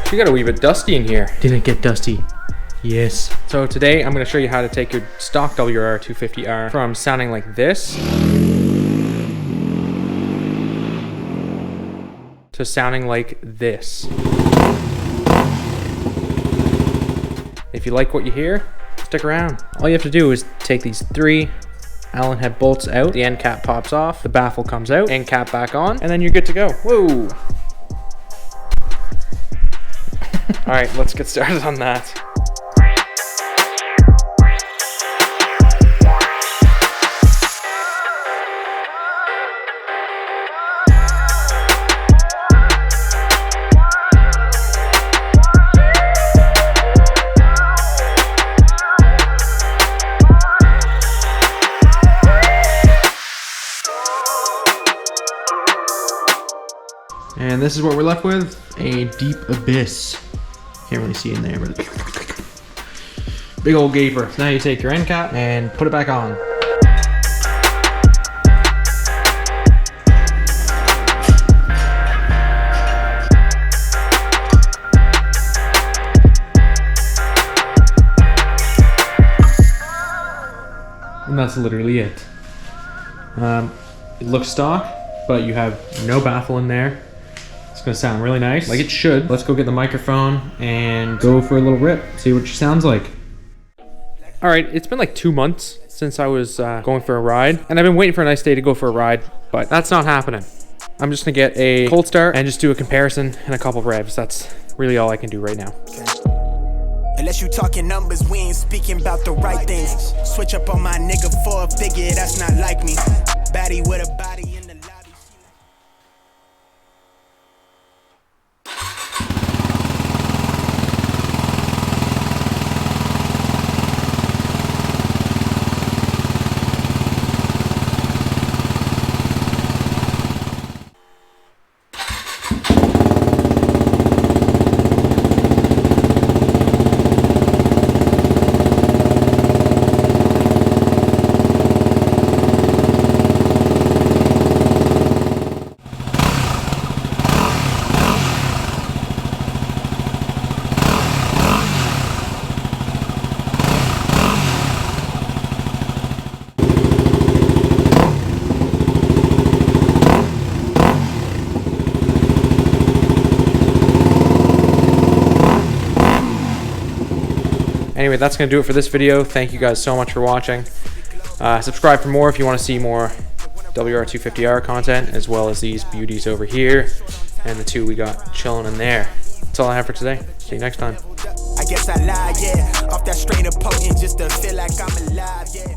She got a wee bit dusty in here. Didn't get dusty. Yes. So today I'm going to show you how to take your stock WR250R from sounding like this to sounding like this. If you like what you hear, stick around. All you have to do is take these 3 Allen head bolts out, the end cap pops off, the baffle comes out, end cap back on, and then you're good to go. Whoa! All right, let's get started on that. And this is what we're left with, a deep abyss. Can't really see in there, but big old gaper. So now you take your end cap and put it back on. And that's literally it. It looks stock, but you have no baffle in there. It's gonna sound really nice, like it should. Let's go get the microphone and go for a little rip, see what she sounds like. All right, it's been like 2 months since I was going for a ride, and I've been waiting for a nice day to go for a ride, but that's not happening. I'm just gonna get a cold start and just do a comparison and a couple revs. That's really all I can do right now. Unless you talking numbers, we ain't speaking about the right things. Switch up on my nigga for a figure, that's not like me. Baddie with a body in the lobby. Anyway, that's going to do it for this video. Thank you guys so much for watching. Subscribe for more if you want to see more WR250R content, as well as these beauties over here and the 2 we got chilling in there. That's all I have for today. See you next time. I guess I lied, yeah. Off that strain of potent just to feel like I'm alive, yeah.